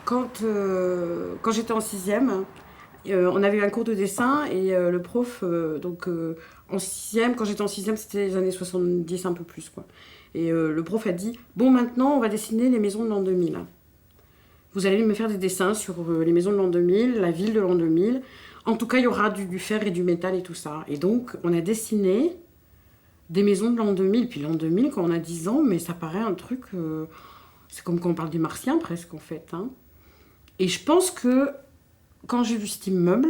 Quand j'étais en sixième, on avait eu un cours de dessin et le prof, en sixième, quand j'étais en sixième, c'était les années 70, un peu plus, quoi. Et le prof a dit, bon, maintenant, on va dessiner les maisons de l'an 2000. Vous allez me faire des dessins sur les maisons de l'an 2000, la ville de l'an 2000. En tout cas, il y aura du fer et du métal et tout ça. Et donc, on a dessiné des maisons de l'an 2000. Puis l'an 2000, quand on a 10 ans, mais ça paraît un truc... c'est comme quand on parle des martiens, presque, en fait. Hein. Et je pense que quand j'ai vu cet immeuble,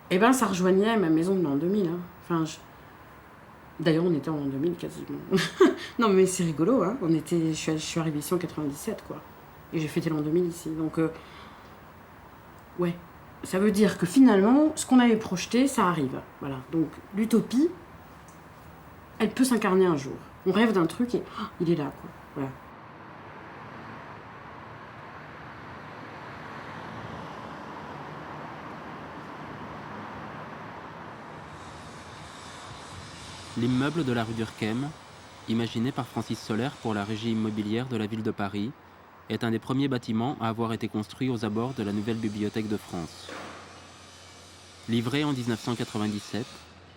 eh ben, ça rejoignait ma maison de l'an 2000. Hein. D'ailleurs, on était en l'an 2000 quasiment. Non, mais c'est rigolo. Hein. Je suis arrivée ici en 97, quoi. Et j'ai fêté l'an 2000 ici. Donc, ouais. Ça veut dire que finalement, ce qu'on avait projeté, ça arrive. Voilà. Donc, l'utopie, elle peut s'incarner un jour. On rêve d'un truc et il est là, quoi. Voilà. L'immeuble de la rue Durkheim, imaginé par Francis Soler pour la régie immobilière de la ville de Paris, est un des premiers bâtiments à avoir été construit aux abords de la nouvelle Bibliothèque de France. Livré en 1997,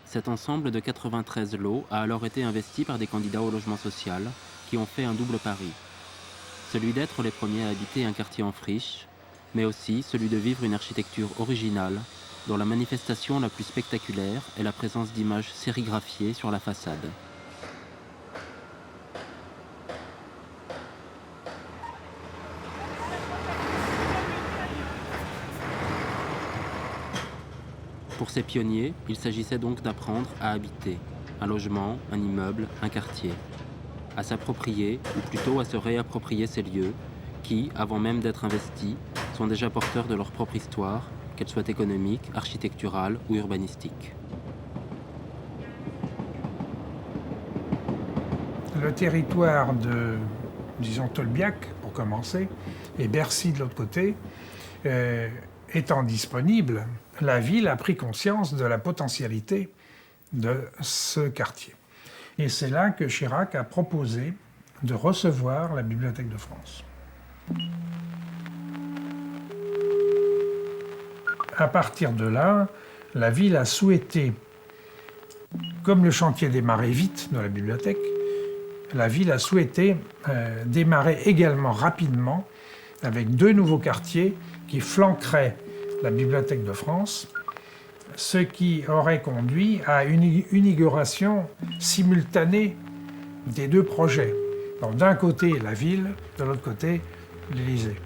cet ensemble de 93 lots a alors été investi par des candidats au logement social qui ont fait un double pari. Celui d'être les premiers à habiter un quartier en friche, mais aussi celui de vivre une architecture originale dont la manifestation la plus spectaculaire est la présence d'images sérigraphiées sur la façade. Pour ces pionniers, il s'agissait donc d'apprendre à habiter, un logement, un immeuble, un quartier, à s'approprier, ou plutôt à se réapproprier ces lieux qui, avant même d'être investis, sont déjà porteurs de leur propre histoire, qu'elle soit économique, architecturale ou urbanistique. Le territoire de, disons, Tolbiac, pour commencer, et Bercy de l'autre côté, étant disponible, la ville a pris conscience de la potentialité de ce quartier. Et c'est là que Chirac a proposé de recevoir la Bibliothèque de France. À partir de là, la ville a souhaité, comme le chantier démarrait vite de la bibliothèque, la ville a souhaité démarrer également rapidement avec 2 nouveaux quartiers qui flanqueraient la Bibliothèque de France, ce qui aurait conduit à une inauguration simultanée des 2 projets. Donc d'un côté la ville, de l'autre côté l'Élysée.